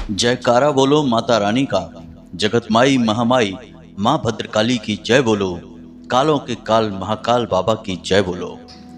जयकारा बोलो माता रानी का, जगत माई महामाई माँ भद्रकाली की जय बोलो, कालों के काल महाकाल बाबा की जय बोलो।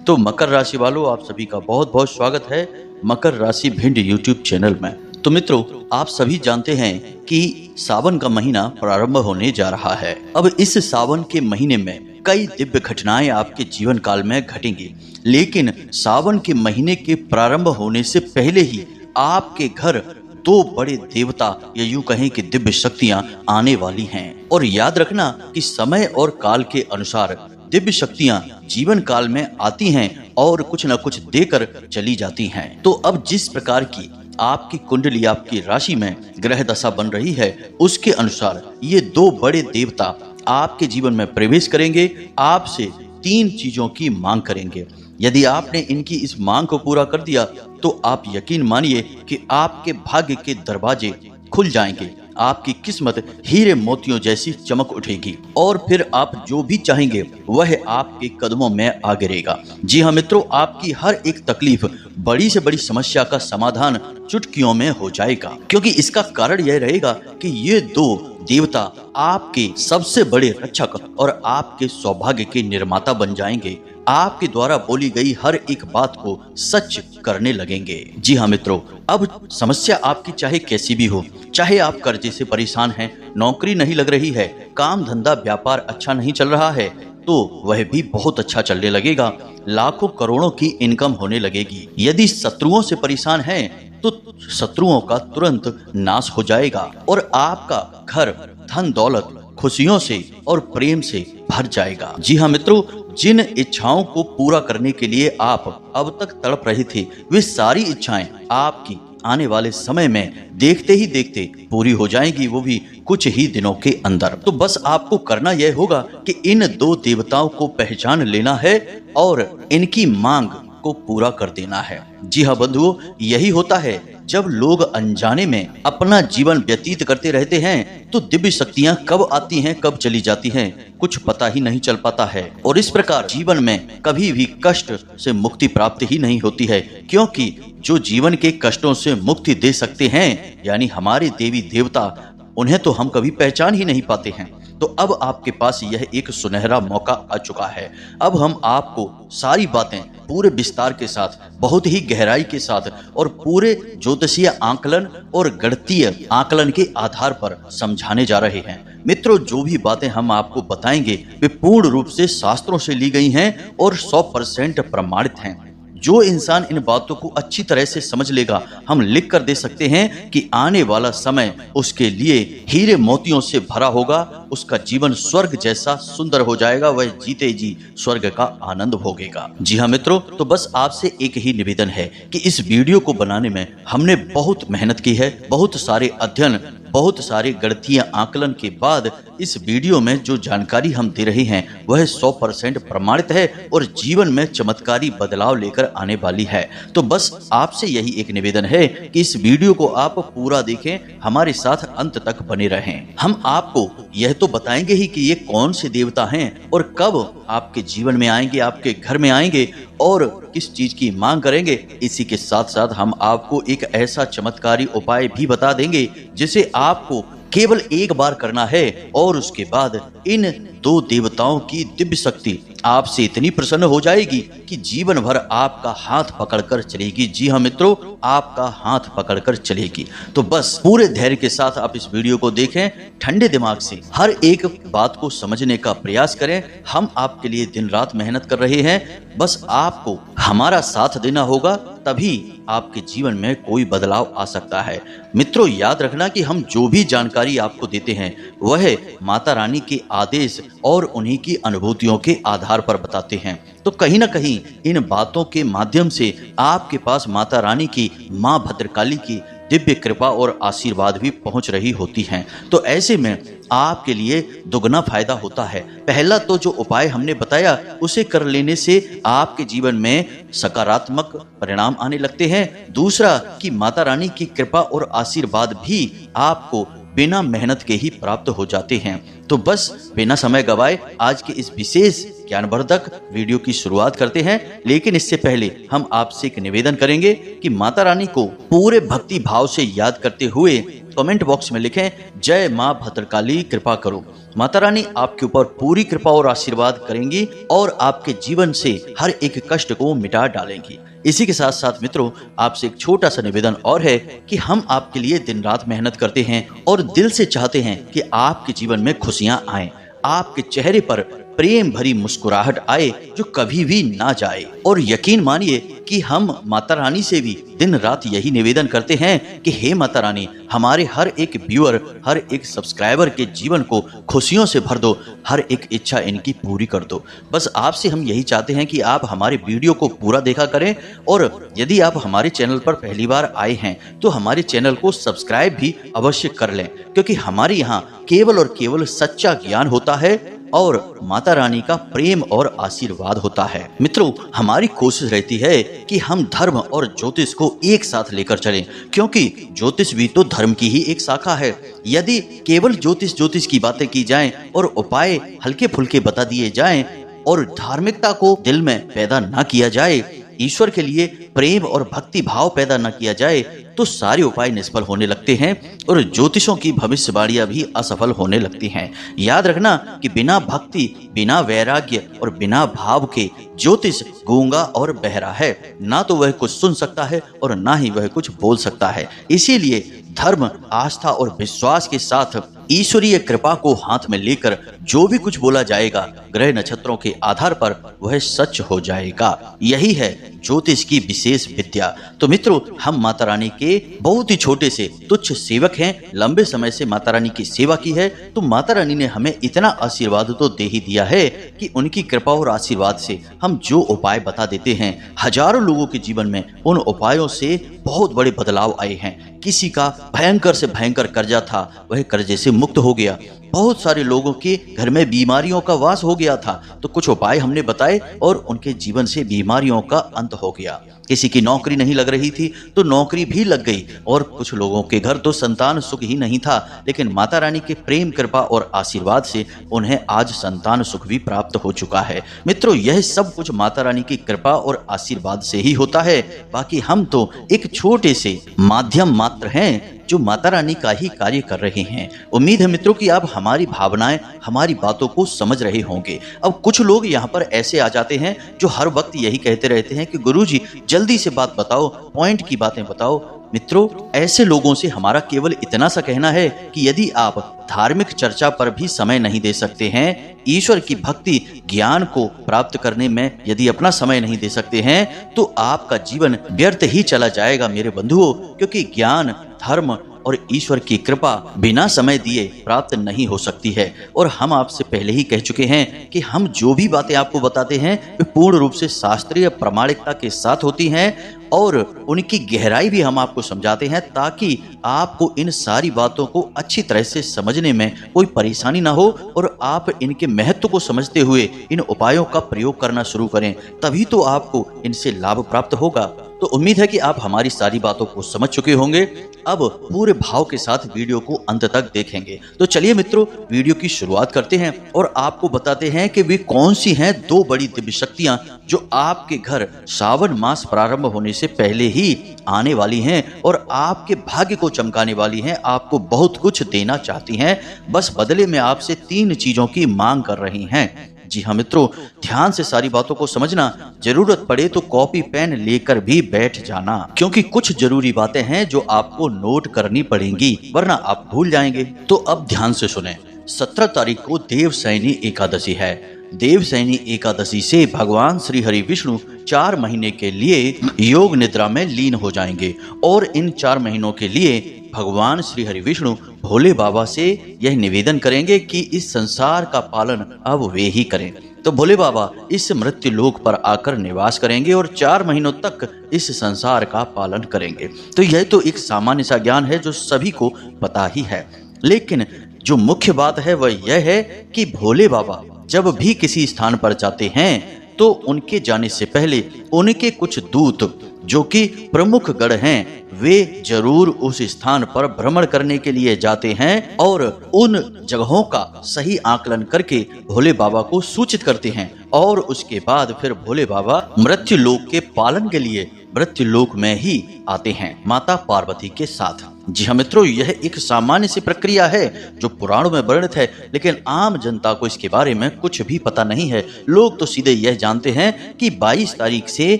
तो मकर राशि वालों, आप सभी का बहुत बहुत स्वागत है मकर राशि भिंड यूट्यूब चैनल में। तो मित्रों, आप सभी जानते हैं कि सावन का महीना प्रारंभ होने जा रहा है। अब इस सावन के महीने में कई दिव्य घटनाएं आपके जीवन काल में घटेंगी, लेकिन सावन के महीने के प्रारंभ होने से पहले ही आपके घर दो बड़े देवता या यूं कहें कि दिव्य शक्तियां आने वाली हैं। और याद रखना कि समय और काल के अनुसार दिव्य शक्तियां जीवन काल में आती हैं और कुछ न कुछ देकर चली जाती हैं। तो अब जिस प्रकार की आपकी कुंडली, आपकी राशि में ग्रह दशा बन रही है, उसके अनुसार ये दो बड़े देवता आपके जीवन में प्रवेश करेंगे, आपसे 3 चीजों की मांग करेंगे। यदि आपने इनकी इस मांग को पूरा कर दिया तो आप यकीन मानिए कि आपके भाग्य के दरवाजे खुल जाएंगे, आपकी किस्मत हीरे मोतियों जैसी चमक उठेगी और फिर आप जो भी चाहेंगे वह आपके कदमों में आ गिरेगा। जी हाँ मित्रों, आपकी हर एक तकलीफ, बड़ी से बड़ी समस्या का समाधान चुटकियों में हो जाएगा, क्योंकि इसका कारण यह रहेगा कि ये दो देवता आपके सबसे बड़े रक्षक और आपके सौभाग्य के निर्माता बन जाएंगे। आपके द्वारा बोली गई हर एक बात को सच करने लगेंगे। जी हाँ मित्रों, अब समस्या आपकी चाहे कैसी भी हो, चाहे आप कर्जे से परेशान हैं, नौकरी नहीं लग रही है, काम धंधा व्यापार अच्छा नहीं चल रहा है, तो वह भी बहुत अच्छा चलने लगेगा, लाखों करोड़ों की इनकम होने लगेगी। यदि शत्रुओं से परेशान हैं तो शत्रुओं का तुरंत नाश हो जाएगा और आपका घर धन दौलत, खुशियों से और प्रेम से भर जाएगा। जी हाँ मित्रों, जिन इच्छाओं को पूरा करने के लिए आप अब तक तड़प रहे थे, वे सारी इच्छाएं आपकी आने वाले समय में देखते ही देखते पूरी हो जाएंगी, वो भी कुछ ही दिनों के अंदर। तो बस आपको करना यह होगा कि इन दो देवताओं को पहचान लेना है और इनकी मांग को पूरा कर देना है। जी हाँ बंधुओं, यही होता है जब लोग अनजाने में अपना जीवन व्यतीत करते रहते हैं तो दिव्य शक्तियां कब आती हैं कब चली जाती हैं कुछ पता ही नहीं चल पाता है। और इस प्रकार जीवन में कभी भी कष्ट से मुक्ति प्राप्त ही नहीं होती है, क्योंकि जो जीवन के कष्टों से मुक्ति दे सकते हैं यानी हमारे देवी देवता, उन्हें तो हम कभी पहचान ही नहीं पाते हैं। तो अब आपके पास यह एक सुनहरा मौका आ चुका है। अब हम आपको सारी बातें पूरे विस्तार के साथ, बहुत ही गहराई के साथ और पूरे ज्योतिषीय आकलन और गणितीय आकलन के आधार पर समझाने जा रहे हैं। मित्रों, जो भी बातें हम आपको बताएंगे वे पूर्ण रूप से शास्त्रों से ली गई हैं और 100% प्रमाणित हैं। जो इंसान इन बातों को अच्छी तरह से समझ लेगा, हम लिख कर दे सकते हैं कि आने वाला समय उसके लिए हीरे मोतियों से भरा होगा, उसका जीवन स्वर्ग जैसा सुंदर हो जाएगा, वह जीते जी स्वर्ग का आनंद भोगेगा। जी हाँ मित्रों, तो बस आपसे एक ही निवेदन है कि इस वीडियो को बनाने में हमने बहुत मेहनत की है, बहुत सारे अध्ययन, बहुत सारे गणितीय आकलन के बाद इस वीडियो में जो जानकारी हम दे रहे हैं वह 100% प्रमाणित है और जीवन में चमत्कारी बदलाव लेकर आने वाली है। तो बस आपसे यही एक निवेदन है कि इस वीडियो को आप पूरा देखें, हमारे साथ अंत तक बने रहें। हम आपको यह तो बताएंगे ही कि ये कौन से देवता हैं और कब आपके जीवन में आएंगे, आपके घर में आएंगे और किस चीज की मांग करेंगे। इसी के साथ साथ हम आपको एक ऐसा चमत्कारी उपाय भी बता देंगे जिसे आपको केवल एक बार करना है और उसके बाद इन दो देवताओं की दिव्य शक्ति आपसे इतनी प्रसन्न हो जाएगी कि जीवन भर आपका हाथ पकड़कर चलेगी। जी हाँ मित्रों, आपका हाथ पकड़कर चलेगी। तो बस पूरे धैर्य के साथ आप इस वीडियो को देखें, ठंडे दिमाग से हर एक बात को समझने का प्रयास करें। हम आपके लिए दिन रात मेहनत कर रहे हैं, बस आपको हमारा साथ देना होगा, तभी आपके जीवन में कोई बदलाव आ सकता है। मित्रों, याद रखना कि हम जो भी जानकारी आपको देते हैं वह माता रानी के आदेश और उन्हीं की अनुभूतियों के आधार पर बताते हैं। तो कहीं ना कहीं इन बातों के माध्यम से आपके पास माता रानी की, माँ भद्रकाली की दिव्य कृपा और आशीर्वाद भी पहुंच रही होती हैं। तो ऐसे में आपके लिए दुगना फायदा होता है। पहला तो जो उपाय हमने बताया उसे कर लेने से आपके जीवन में सकारात्मक परिणाम आने लगते हैं। दूसरा कि माता रानी की कृपा और आशीर्वाद भी आपको बिना मेहनत के ही प्राप्त हो जाते हैं। तो बस बिना समय गवाए आज के इस विशेष ज्ञानवर्धक वीडियो की शुरुआत करते हैं। लेकिन इससे पहले हम आपसे एक निवेदन करेंगे कि माता रानी को पूरे भक्ति भाव से याद करते हुए कमेंट बॉक्स में लिखें, जय माँ भद्रकाली कृपा करो। माता रानी आपके ऊपर पूरी कृपा और आशीर्वाद करेंगी और आपके जीवन से हर एक कष्ट को मिटा डालेंगी। इसी के साथ साथ मित्रों, आपसे एक छोटा सा निवेदन और है कि हम आपके लिए दिन रात मेहनत करते हैं और दिल से चाहते हैं कि आपके जीवन में खुशियां आए, आपके चेहरे पर प्रेम भरी मुस्कुराहट आए जो कभी भी ना जाए। और यकीन मानिए कि हम माता रानी से भी दिन रात यही निवेदन करते हैं कि हे माता रानी, हमारे हर एक व्यूअर, हर एक सब्सक्राइबर के जीवन को खुशियों से भर दो, हर एक इच्छा इनकी पूरी कर दो। बस आपसे हम यही चाहते हैं कि आप हमारे वीडियो को पूरा देखा करें और यदि आप हमारे चैनल पर पहली बार आए हैं तो हमारे चैनल को सब्सक्राइब भी अवश्य कर लें, क्योंकि हमारे यहाँ केवल और केवल सच्चा ज्ञान होता है और माता रानी का प्रेम और आशीर्वाद होता है। मित्रों, हमारी कोशिश रहती है कि हम धर्म और ज्योतिष को एक साथ लेकर चलें, क्योंकि ज्योतिष भी तो धर्म की ही एक शाखा है। यदि केवल ज्योतिष की बातें की जाएं और उपाय हल्के फुल्के बता दिए जाएं और धार्मिकता को दिल में पैदा ना किया जाए, ईश्वर के लिए प्रेम और भक्ति भाव पैदा न किया जाए, तो सारे उपाय निष्फल होने लगते हैं और ज्योतिषों की भविष्यवाणियां भी असफल होने लगती हैं। याद रखना कि बिना भक्ति, बिना वैराग्य और बिना भाव के ज्योतिष गूंगा और बहरा है। ना तो वह कुछ सुन सकता है और ना ही वह कुछ बोल सकता है। इसीलिए धर्म, आस्था और विश्वास के साथ ईश्वरीय कृपा को हाथ में लेकर जो भी कुछ बोला जाएगा ग्रह नक्षत्रों के आधार पर वह सच हो जाएगा। यही है ज्योतिष की विशेष विद्या। तो मित्रों, हम माता रानी के बहुत ही छोटे से तुच्छ सेवक हैं। लंबे समय से माता रानी की सेवा की है, तो माता रानी ने हमें इतना आशीर्वाद तो दे ही दिया है कि उनकी कृपा और आशीर्वाद से हम जो उपाय बता देते हैं, हजारों लोगों के जीवन में उन उपायों से बहुत बड़े बदलाव आए हैं। किसी का भयंकर से भयंकर कर्जा था, वह कर्जे से मुक्त हो गया। बहुत सारे लोगों के घर में बीमारियों का वास हो गया था, तो कुछ उपाय हमने बताए और उनके जीवन से बीमारियों का अंत हो गया। किसी की नौकरी नहीं लग रही थी तो नौकरी भी लग गई, और कुछ लोगों के घर तो संतान सुख ही नहीं था, लेकिन माता रानी के प्रेम, कृपा और आशीर्वाद से उन्हें आज संतान सुख भी प्राप्त हो चुका है। मित्रों, यह सब कुछ माता रानी की कृपा और आशीर्वाद से ही होता है। बाकी हम तो एक छोटे से माध्यम मात्र हैं जो माता रानी का ही कार्य कर रहे हैं। उम्मीद है मित्रों कि आप हमारी भावनाएं, हमारी बातों को समझ रहे होंगे। अब कुछ लोग यहाँ पर ऐसे आ जाते हैं जो हर वक्त यही कहते रहते हैं कि गुरुजी जल्दी से बात बताओ, पॉइंट की बातें बताओ। मित्रों, ऐसे लोगों से हमारा केवल इतना सा कहना है कि यदि आप धार्मिक चर्चा पर भी समय नहीं दे सकते हैं, ईश्वर की भक्ति, ज्ञान को प्राप्त करने में यदि अपना समय नहीं दे सकते हैं, तो आपका जीवन व्यर्थ ही चला जाएगा मेरे बंधुओं। क्योंकि ज्ञान, धर्म और ईश्वर की कृपा बिना समय दिए प्राप्त नहीं हो सकती है। और हम आपसे पहले ही कह चुके हैं कि हम जो भी बातें आपको बताते हैं वे पूर्ण रूप से शास्त्रीय प्रामाणिकता के साथ होती हैं और उनकी गहराई भी हम आपको समझाते हैं, ताकि आपको इन सारी बातों को अच्छी तरह से समझने में कोई परेशानी ना हो और आप इनके महत्व को समझते हुए इन उपायों का प्रयोग करना शुरू करें। तभी तो आपको इनसे लाभ प्राप्त होगा। तो उम्मीद है कि आप हमारी सारी बातों को समझ चुके होंगे। अब पूरे भाव के साथ वीडियो को अंत तक देखेंगे। तो चलिए मित्रों, वीडियो की शुरुआत करते हैं और आपको बताते हैं कि वे कौन सी हैं दो बड़ी दिव्य शक्तियां जो आपके घर श्रावण मास प्रारंभ होने से पहले ही आने वाली हैं और आपके भाग्य को चमकाने वाली हैं, आपको बहुत कुछ देना चाहती हैं। बस बदले में आपसे 3 चीजों की मांग कर रही हैं। जी हाँ मित्रों, ध्यान से सारी बातों को समझना। जरूरत पड़े तो कॉपी पेन लेकर भी बैठ जाना, क्योंकि कुछ जरूरी बातें हैं जो आपको नोट करनी पड़ेंगी, वरना आप भूल जाएंगे। तो अब ध्यान से सुने। 17 तारीख को देवशयनी एकादशी है। देवशयनी एकादशी से भगवान श्री हरि विष्णु 4 महीने के लिए योग निद्रा में लीन हो जाएंगे और इन 4 महीनों के लिए भगवान श्री हरि विष्णु भोले बाबा से यह निवेदन करेंगे कि इस संसार का पालन अब वे ही करें। तो भोले बाबा इस मृत्यु लोक पर आकर निवास करेंगे और 4 महीनों तक इस संसार का पालन करेंगे। तो यह तो एक सामान्य सा ज्ञान है जो सभी को पता ही है, लेकिन जो मुख्य बात है वह यह है कि भोले बाबा जब भी किसी स्थान पर जाते हैं तो उनके जाने से पहले उनके कुछ दूत जो कि प्रमुख गढ़ हैं, वे जरूर उस स्थान पर भ्रमण करने के लिए जाते हैं और उन जगहों का सही आकलन करके भोले बाबा को सूचित करते हैं और उसके बाद फिर भोले बाबा मृत्यु लोक के पालन के लिए मृत्यु लोक में ही आते हैं माता पार्वती के साथ। जी हाँ मित्रों, यह एक सामान्य सी प्रक्रिया है जो पुराणों में वर्णित है, लेकिन आम जनता को इसके बारे में कुछ भी पता नहीं है। लोग तो सीधे यह जानते हैं कि 22 तारीख से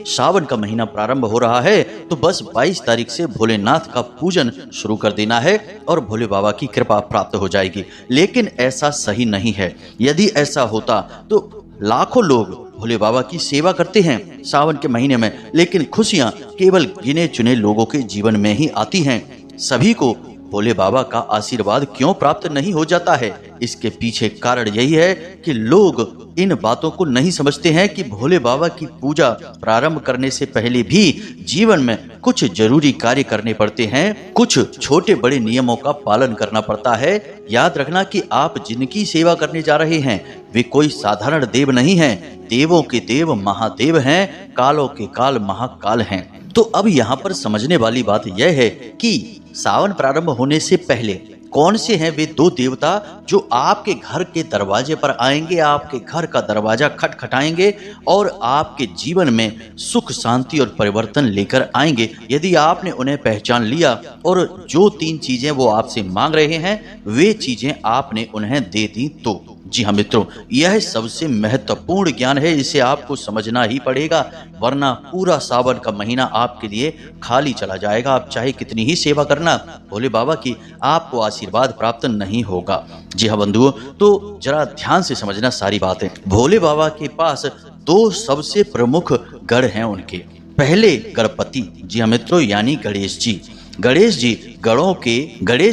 सावन का महीना प्रारंभ हो रहा है, तो बस 22 तारीख से भोलेनाथ का पूजन शुरू कर देना है और भोले बाबा की कृपा प्राप्त हो जाएगी। लेकिन ऐसा सही नहीं है। यदि ऐसा होता तो लाखों लोग भोले बाबा की सेवा करते हैं सावन के महीने में, लेकिन खुशियां केवल गिने चुने लोगों के जीवन में ही आती हैं। सभी को भोले बाबा का आशीर्वाद क्यों प्राप्त नहीं हो जाता है? इसके पीछे कारण यही है कि लोग इन बातों को नहीं समझते हैं कि भोले बाबा की पूजा प्रारंभ करने से पहले भी जीवन में कुछ जरूरी कार्य करने पड़ते हैं, कुछ छोटे बड़े नियमों का पालन करना पड़ता है। याद रखना कि आप जिनकी सेवा करने जा रहे हैं वे कोई साधारण देव नहीं हैं, देवों के देव महादेव हैं, कालों के काल महाकाल हैं। तो अब यहाँ पर समझने वाली बात यह है कि सावन प्रारंभ होने से पहले कौन से हैं वे 2 देवता जो आपके घर के दरवाजे पर आएंगे, आपके घर का दरवाजा खटखटाएंगे और आपके जीवन में सुख शांति और परिवर्तन लेकर आएंगे। यदि आपने उन्हें पहचान लिया और जो 3 चीजें वो आपसे मांग रहे हैं वे चीजें आपने उन्हें दे दी तो। जी हाँ मित्रों, यह सबसे महत्वपूर्ण ज्ञान है, इसे आपको समझना ही पड़ेगा, वरना पूरा सावन का महीना आपके लिए खाली चला जाएगा। आप चाहे कितनी ही सेवा करना भोले बाबा की, आपको आशीर्वाद प्राप्त नहीं होगा। जी हाँ बंधुओं, तो जरा ध्यान से समझना सारी बातें। भोले बाबा के पास 2 सबसे प्रमुख गढ़ हैं उनके। पहले गणपति, जी हाँ मित्रों, यानी गणेश जी। गणेश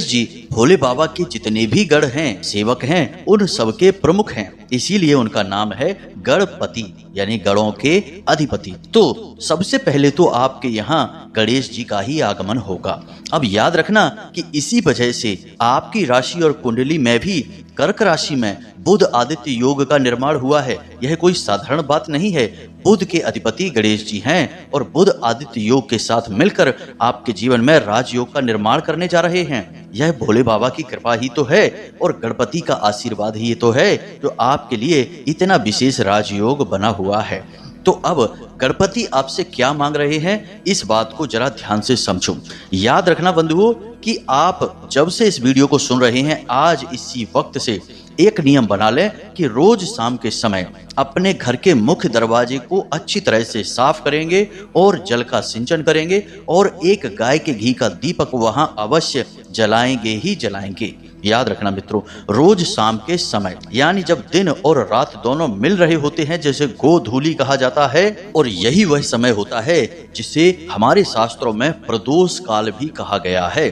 जी भोले बाबा के जितने भी गढ़ हैं, सेवक हैं, उन सबके प्रमुख हैं, इसीलिए उनका नाम है गणपति, यानी गणों के अधिपति। तो सबसे पहले तो आपके यहाँ गणेश जी का ही आगमन होगा। अब याद रखना कि इसी वजह से आपकी राशि और कुंडली में भी कर्क राशि में बुध आदित्य योग का निर्माण हुआ है। यह कोई साधारण बात नहीं है। बुध के अधिपति गणेश जी हैं और बुध आदित्य योग के साथ मिलकर आपके जीवन में राजयोग का निर्माण करने जा रहे हैं। यह भोले बाबा की कृपा ही तो है और गणपति का आशीर्वाद ही तो है जो आपके लिए इतना विशेष राजयोग बना हुआ है। तो अब गणपति आपसे क्या मांग रहे हैं, इस बात को जरा ध्यान से समझो। याद रखना बंधुओं कि आप जब से इस वीडियो को सुन रहे हैं, आज इसी वक्त से एक नियम बना लें कि रोज शाम के समय अपने घर के मुख्य दरवाजे को अच्छी तरह से साफ करेंगे और जल का सिंचन करेंगे और एक गाय के घी का दीपक वहां अवश्य जलाएंगे ही जलाएंगे। याद रखना मित्रों, रोज शाम के समय, यानी जब दिन और रात दोनों मिल रहे होते हैं, जैसे गोधूली कहा जाता है, और यही वह समय होता है जिसे हमारे शास्त्रों में प्रदोष काल भी कहा गया है।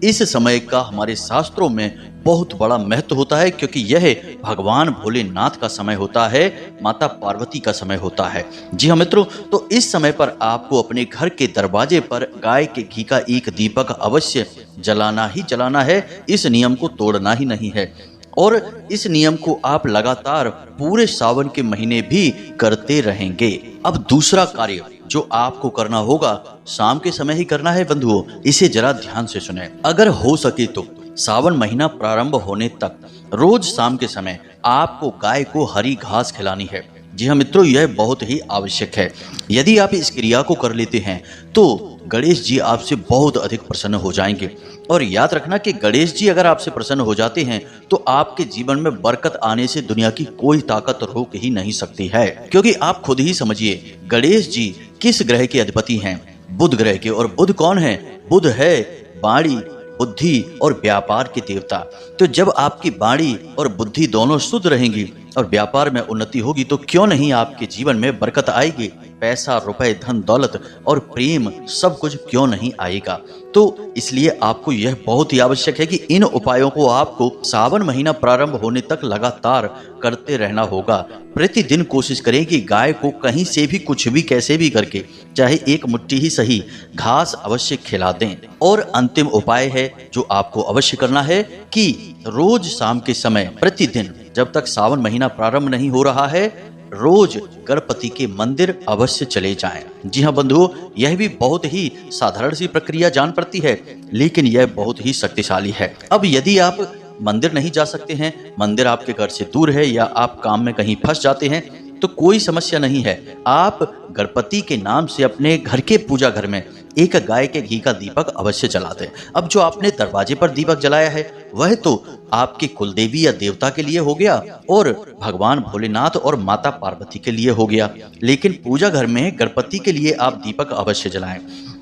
इस समय का हमारे शास्त्रों में बहुत बड़ा महत्व होता है, क्योंकि यह भगवान भोलेनाथ का समय होता है, माता पार्वती का समय होता है। जी हाँ मित्रों, तो इस समय पर आपको अपने घर के दरवाजे पर गाय के घी का एक दीपक अवश्य जलाना ही जलाना है। इस नियम को तोड़ना ही नहीं है और इस नियम को आप लगातार पूरे सावन के महीने भी करते रहेंगे। अब दूसरा कार्य जो आपको करना होगा, शाम के समय ही करना है बंधुओं, इसे जरा ध्यान से सुने। अगर हो सके तो सावन महीना प्रारंभ होने तक रोज शाम के समय आपको गाय को हरी घास खिलानी है। जी हाँ मित्रों, यह बहुत ही आवश्यक है। यदि आप इस क्रिया को कर लेते हैं तो गणेश जी आपसे बहुत अधिक प्रसन्न हो जाएंगे। और याद रखना कि गणेश जी अगर आपसे प्रसन्न हो जाते हैं तो आपके जीवन में बरकत आने से दुनिया की कोई ताकत रोक ही नहीं सकती है। क्योंकि आप खुद ही समझिए, गणेश जी किस ग्रह के अधिपति हैं? बुध ग्रह के। और बुध कौन है? बुध है वाणी, बुद्धि और व्यापार के देवता। तो जब आपकी वाणी और बुद्धि दोनों शुद्ध रहेंगी और व्यापार में उन्नति होगी तो क्यों नहीं आपके जीवन में बरकत आएगी। पैसा, रुपए, धन दौलत और प्रेम सब कुछ क्यों नहीं आएगा। तो इसलिए आपको यह बहुत ही आवश्यक है कि इन उपायों को आपको सावन महीना प्रारंभ होने तक लगातार करते रहना होगा। प्रतिदिन कोशिश करें कि गाय को कहीं से भी कुछ भी कैसे भी करके, चाहे एक मुट्ठी ही सही, घास अवश्य खिला दें। और अंतिम उपाय है जो आपको अवश्य करना है कि रोज शाम के समय प्रतिदिन, जब तक सावन महीना प्रारंभ नहीं हो रहा है, रोज गणपति के मंदिर अवश्य चले जाएं। जी हाँ बंधुओं, यह भी बहुत ही साधारण सी प्रक्रिया जान पड़ती है, लेकिन यह बहुत ही शक्तिशाली है। अब यदि आप मंदिर नहीं जा सकते हैं, मंदिर आपके घर से दूर है या आप काम में कहीं फंस जाते हैं, तो कोई समस्या नहीं है। आप गणपति के नाम से अपने घर के पूजा घर में एक गाय के घी का दीपक अवश्य जला दें। अब जो आपने दरवाजे पर दीपक जलाया है वह तो आपकी कुलदेवी या देवता के लिए हो गया और भगवान भोलेनाथ और माता पार्वती के लिए हो गया, लेकिन पूजा घर में गणपति के लिए आप दीपक अवश्य जलाएं।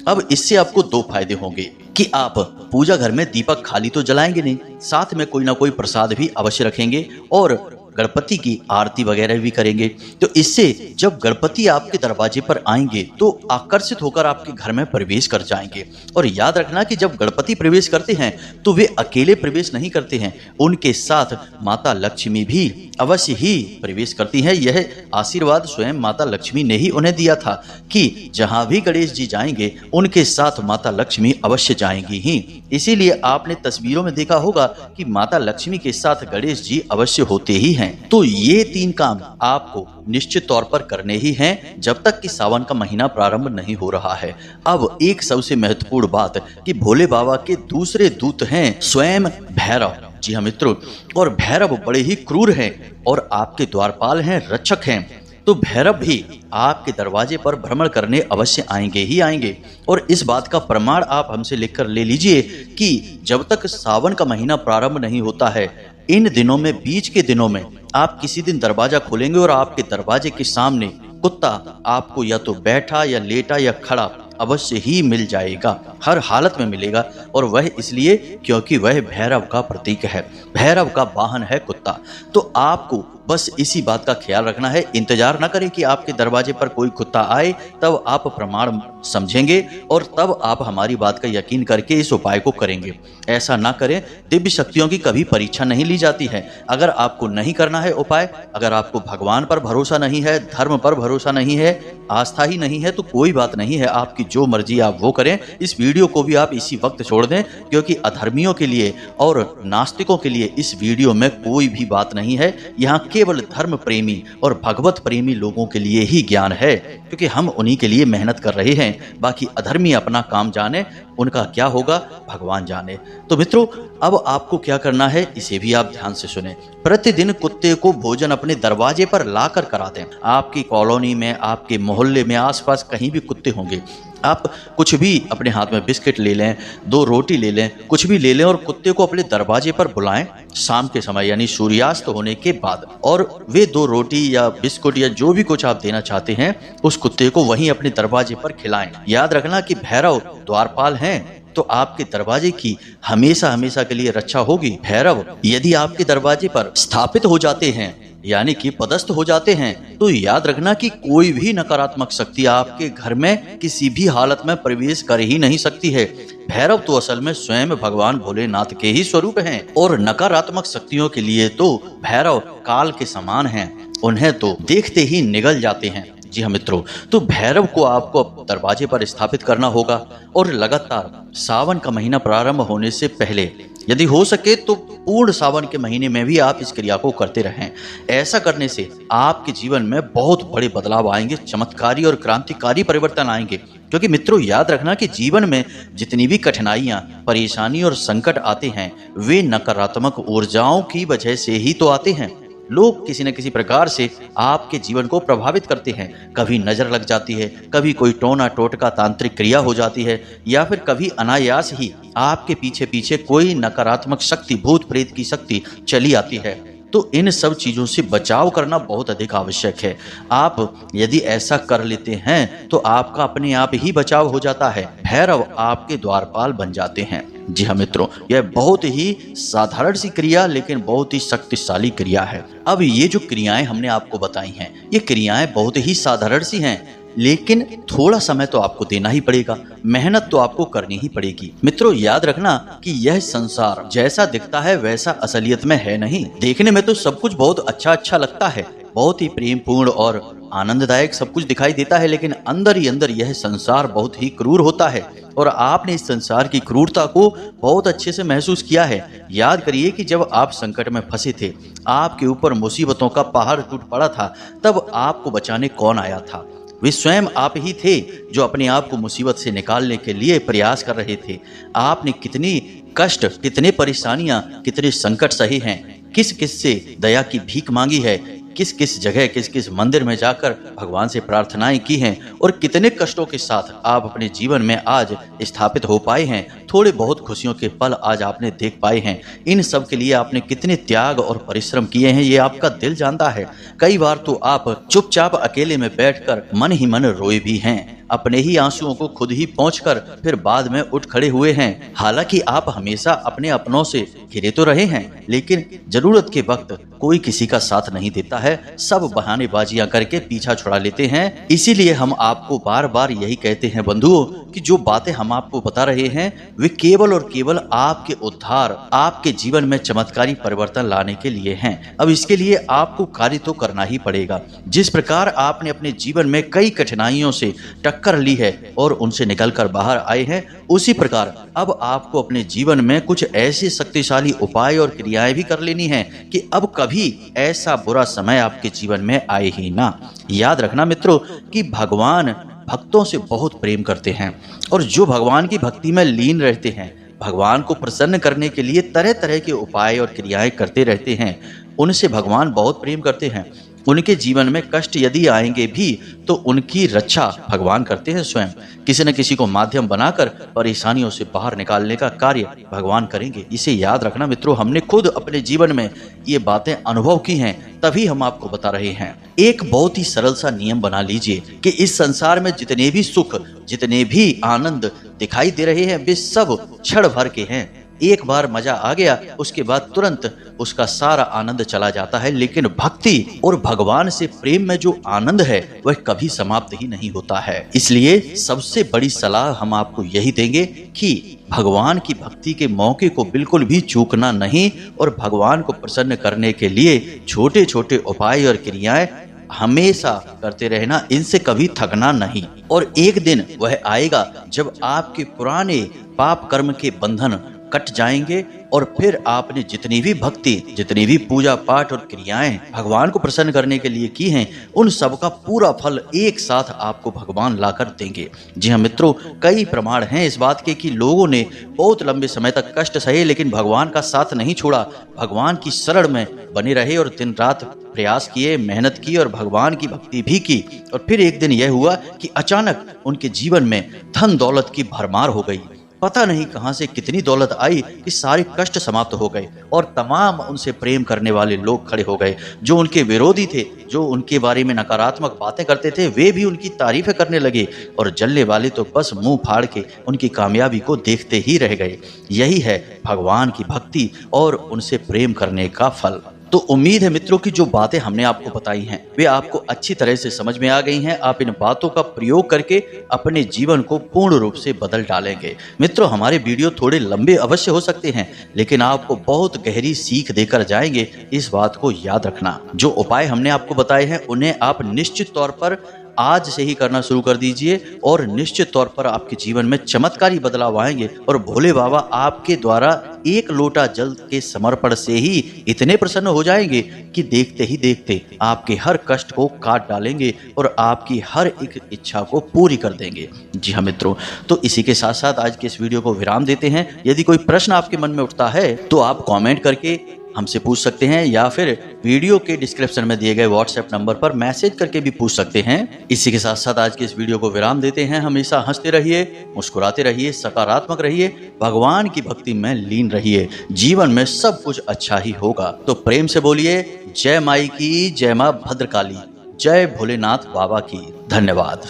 अब इससे आपको दो फायदे होंगे कि आप पूजा घर में दीपक खाली तो जलाएंगे नहीं, साथ में कोई ना कोई प्रसाद भी अवश्य रखेंगे और गणपति की आरती वगैरह भी करेंगे। तो इससे जब गणपति आपके दरवाजे पर आएंगे तो आकर्षित होकर आपके घर में प्रवेश कर जाएंगे। और याद रखना कि जब गणपति प्रवेश करते हैं तो वे अकेले प्रवेश नहीं करते हैं, उनके साथ माता लक्ष्मी भी अवश्य ही प्रवेश करती हैं। यह आशीर्वाद स्वयं माता लक्ष्मी ने ही उन्हें दिया था कि जहां भी गणेश जी जाएंगे उनके साथ माता लक्ष्मी अवश्य जाएंगी ही। इसीलिए आपने तस्वीरों में देखा होगा कि माता लक्ष्मी के साथ गणेश जी अवश्य होते ही हैं। तो ये तीन काम आपको निश्चित तौर पर करने ही हैं जब तक कि सावन का महीना प्रारंभ नहीं हो रहा है। अब एक सबसे महत्वपूर्ण बात कि भोले बाबा के दूसरे दूत हैं स्वयं भैरव। जी हाँ मित्रों, और भैरव बड़े ही क्रूर हैं और आपके द्वारपाल हैं, रक्षक हैं। तो भैरव भी आपके दरवाजे पर भ्रमण करने अवश्य आएंगे ही आएंगे। और इस बात का प्रमाण आप हमसे लिखकर ले लीजिए कि जब तक सावन का महीना प्रारंभ नहीं होता है, इन दिनों में, बीच के दिनों में आप किसी दिन दरवाजा खोलेंगे और आपके दरवाजे के सामने कुत्ता आपको या तो बैठा या लेटा या खड़ा अवश्य ही मिल जाएगा, हर हालत में मिलेगा। और वह इसलिए क्योंकि वह भैरव का प्रतीक है, भैरव का वाहन है कुत्ता। तो आपको बस इसी बात का ख्याल रखना है, इंतजार ना करें कि आपके दरवाजे पर कोई कुत्ता आए तब आप प्रमाण समझेंगे और तब आप हमारी बात का यकीन करके इस उपाय को करेंगे। ऐसा ना करें, दिव्य शक्तियों की कभी परीक्षा नहीं ली जाती है। अगर आपको नहीं करना है उपाय, अगर आपको भगवान पर भरोसा नहीं है, धर्म पर भरोसा नहीं है, आस्था ही नहीं है, तो कोई बात नहीं है, आपकी जो मर्जी आप वो करें। इस वीडियो को भी आप इसी वक्त छोड़ दें, क्योंकि अधर्मियों के लिए और नास्तिकों के लिए इस वीडियो में कोई भी बात नहीं है। यहाँ केवल धर्म प्रेमी और भगवत प्रेमी लोगों के लिए ही ज्ञान है, क्योंकि हम उन्हीं के लिए मेहनत कर रहे हैं। बाकी अधर्मी अपना काम जाने, उनका क्या होगा भगवान जाने। तो मित्रों, अब आपको क्या करना है इसे भी आप ध्यान से सुने। प्रतिदिन कुत्ते को भोजन अपने दरवाजे पर लाकर करा दें। आपकी कॉलोनी में, आपके मोहल्ले में, आसपास कहीं भी कुत्ते होंगे, आप कुछ भी अपने हाथ में बिस्किट ले लें, 2 रोटी ले लें, कुछ भी ले लें और कुत्ते को अपने दरवाजे पर बुलाएं शाम के समय, यानी सूर्यास्त होने के बाद। और वे 2 रोटी या बिस्कुट या जो भी कुछ आप देना चाहते हैं उस कुत्ते को वहीं अपने दरवाजे पर खिलाएं। याद रखना कि भैरव द्वारपाल हैं तो आपके दरवाजे की हमेशा हमेशा के लिए रक्षा होगी। भैरव यदि आपके दरवाजे पर स्थापित हो जाते हैं, यानी कि पदस्थ हो जाते हैं, तो याद रखना कि कोई भी नकारात्मक शक्ति आपके घर में किसी भी हालत में प्रवेश कर ही नहीं सकती है। भैरव तो असल में स्वयं भगवान भोलेनाथ के ही स्वरूप हैं और नकारात्मक शक्तियों के लिए तो भैरव काल के समान हैं, उन्हें तो देखते ही निगल जाते हैं। जी हाँ मित्रों, तो भैरव को आपको दरवाजे पर स्थापित करना होगा और लगातार सावन का महीना प्रारंभ होने से पहले, यदि हो सके तो पूर्ण सावन के महीने में भी आप इस क्रिया को करते रहें। ऐसा करने से आपके जीवन में बहुत बड़े बदलाव आएंगे, चमत्कारी और क्रांतिकारी परिवर्तन आएंगे। क्योंकि मित्रों याद रखना कि जीवन में जितनी भी कठिनाइयां, परेशानी और संकट आते हैं वे नकारात्मक ऊर्जाओं की वजह से ही तो आते हैं। लोग किसी न किसी प्रकार से आपके जीवन को प्रभावित करते हैं। कभी नजर लग जाती है, कभी कोई टोना टोटका तांत्रिक क्रिया हो जाती है, या फिर कभी अनायास ही आपके पीछे पीछे कोई नकारात्मक शक्ति, भूत प्रेत की शक्ति चली आती है। तो इन सब चीज़ों से बचाव करना बहुत अधिक आवश्यक है। आप यदि ऐसा कर लेते हैं तो आपका अपने आप ही बचाव हो जाता है, भैरव आपके द्वारपाल बन जाते हैं। जी हाँ मित्रों, यह बहुत ही साधारण सी क्रिया लेकिन बहुत ही शक्तिशाली क्रिया है। अब ये जो क्रियाएं हमने आपको बताई हैं, ये क्रियाएं बहुत ही साधारण सी हैं, लेकिन थोड़ा समय तो आपको देना ही पड़ेगा, मेहनत तो आपको करनी ही पड़ेगी। मित्रों याद रखना कि यह संसार जैसा दिखता है वैसा असलियत में है नहीं। देखने में तो सब कुछ बहुत अच्छा अच्छा लगता है, बहुत ही प्रेमपूर्ण और आनंददायक सब कुछ दिखाई देता है, लेकिन अंदर ही अंदर यह संसार बहुत ही क्रूर होता है और आपने इस संसार की क्रूरता को बहुत अच्छे से महसूस किया है। याद करिए कि जब आप संकट में फंसे थे, आपके ऊपर मुसीबतों का पहाड़ टूट पड़ा था, तब आपको बचाने कौन आया था? वे स्वयं आप ही थे जो अपने आप को मुसीबत से निकालने के लिए प्रयास कर रहे थे। आपने कितनी कष्ट, कितने परेशानियां, कितने संकट सहे हैं, किस किस से दया की भीख मांगी है, किस किस जगह, किस किस मंदिर में जाकर भगवान से प्रार्थनाएं की हैं और कितने कष्टों के साथ आप अपने जीवन में आज स्थापित हो पाए हैं। थोड़े बहुत खुशियों के पल आज आपने देख पाए हैं। इन सब के लिए आपने कितने त्याग और परिश्रम किए हैं, ये आपका दिल जानता है। कई बार तो आप चुपचाप अकेले में बैठकर मन ही मन रोए भी हैं, अपने ही आंसुओं को खुद ही पोंछकर फिर बाद में उठ खड़े हुए हैं। हालांकि आप हमेशा अपने अपनों से घिरे तो रहे हैं, लेकिन जरूरत के वक्त कोई किसी का साथ नहीं देता है, सब बहानेबाजियां करके पीछा छुड़ा लेते हैं। इसीलिए हम आपको बार बार यही कहते हैं बंधुओं कि जो बातें हम आपको बता रहे हैं वे केवल और केवल आपके उद्धार, आपके जीवन में चमत्कारी परिवर्तन लाने के लिए हैं। अब इसके लिए आपको कार्य तो करना ही पड़ेगा। जिस प्रकार आपने अपने जीवन में कई कठिनाइयों से टक्कर ली है और उनसे निकलकर बाहर आए हैं, उसी प्रकार अब आपको अपने जीवन में कुछ ऐसे शक्तिशाली उपाय और क्रियाएं भी कर लेनी है कि अब कभी ऐसा बुरा समय आपके जीवन में आए ही ना। याद रखना मित्रों कि भगवान भक्तों से बहुत प्रेम करते हैं और जो भगवान की भक्ति में लीन रहते हैं, भगवान को प्रसन्न करने के लिए तरह तरह के उपाय और क्रियाएं करते रहते हैं, उनसे भगवान बहुत प्रेम करते हैं। उनके जीवन में कष्ट यदि आएंगे भी तो उनकी रक्षा भगवान करते हैं स्वयं। किसी न किसी को माध्यम बनाकर परेशानियों से बाहर निकालने का कार्य भगवान करेंगे। इसे याद रखना मित्रों, हमने खुद अपने जीवन में ये बातें अनुभव की हैं, तभी हम आपको बता रहे हैं। एक बहुत ही सरल सा नियम बना लीजिए कि इस संसार में जितने भी सुख, जितने भी आनंद दिखाई दे रहे हैं वे सब क्षण भर के हैं। एक बार मजा आ गया, उसके बाद तुरंत उसका सारा आनंद चला जाता है, लेकिन भक्ति और भगवान से प्रेम में जो आनंद है वह कभी समाप्त ही नहीं होता है। इसलिए सबसे बड़ी सलाह हम आपको यही देंगे कि भगवान की भक्ति के मौके को बिल्कुल भी चूकना नहीं और भगवान को प्रसन्न करने के लिए छोटे छोटे उपाय और क्रियाएं हमेशा करते रहना, इनसे कभी थकना नहीं। और एक दिन वह आएगा जब आपके पुराने पाप कर्म के बंधन कट जाएंगे और फिर आपने जितनी भी भक्ति, जितनी भी पूजा पाठ और क्रियाएं भगवान को प्रसन्न करने के लिए की हैं, उन सब का पूरा फल एक साथ आपको भगवान लाकर देंगे। जी हाँ मित्रों, कई प्रमाण हैं इस बात के कि लोगों ने बहुत लंबे समय तक कष्ट सहे लेकिन भगवान का साथ नहीं छोड़ा, भगवान की शरण में बने रहे और दिन रात प्रयास किए, मेहनत की और भगवान की भक्ति भी की। और फिर एक दिन यह हुआ कि अचानक उनके जीवन में धन दौलत की भरमार हो गई। पता नहीं कहां से कितनी दौलत आई कि सारे कष्ट समाप्त हो गए और तमाम उनसे प्रेम करने वाले लोग खड़े हो गए। जो उनके विरोधी थे, जो उनके बारे में नकारात्मक बातें करते थे, वे भी उनकी तारीफें करने लगे और जलने वाले तो बस मुंह फाड़ के उनकी कामयाबी को देखते ही रह गए। यही है भगवान की भक्ति और उनसे प्रेम करने का फल। तो उम्मीद है मित्रों की जो बातें हमने आपको बताई हैं वे आपको अच्छी तरह से समझ में आ गई हैं। आप इन बातों का प्रयोग करके अपने जीवन को पूर्ण रूप से बदल डालेंगे। मित्रों, हमारे वीडियो थोड़े लंबे अवश्य हो सकते हैं लेकिन आपको बहुत गहरी सीख देकर जाएंगे, इस बात को याद रखना। जो उपाय हमने आपको बताए हैं उन्हें आप निश्चित तौर पर आज से ही करना शुरू कर दीजिए और निश्चित तौर पर आपके जीवन में चमत्कारी बदलाव आएंगे और भोले बाबा आपके द्वारा एक लोटा जल के समर्पण से ही इतने प्रसन्न हो जाएंगे कि देखते ही देखते आपके हर कष्ट को काट डालेंगे और आपकी हर एक इच्छा को पूरी कर देंगे। जी हाँ मित्रों, तो इसी के साथ साथ आज के इस वीडियो को विराम देते हैं। यदि कोई प्रश्न आपके मन में उठता है तो आप कमेंट करके हमसे पूछ सकते हैं या फिर वीडियो के डिस्क्रिप्शन में दिए गए व्हाट्सएप नंबर पर मैसेज करके भी पूछ सकते हैं। इसी के साथ साथ आज के इस वीडियो को विराम देते हैं। हमेशा हंसते रहिए, मुस्कुराते रहिए, सकारात्मक रहिए, भगवान की भक्ति में लीन रहिए, जीवन में सब कुछ अच्छा ही होगा। तो प्रेम से बोलिए जय माई की, जय माँ भद्रकाली, जय भोलेनाथ बाबा की। धन्यवाद।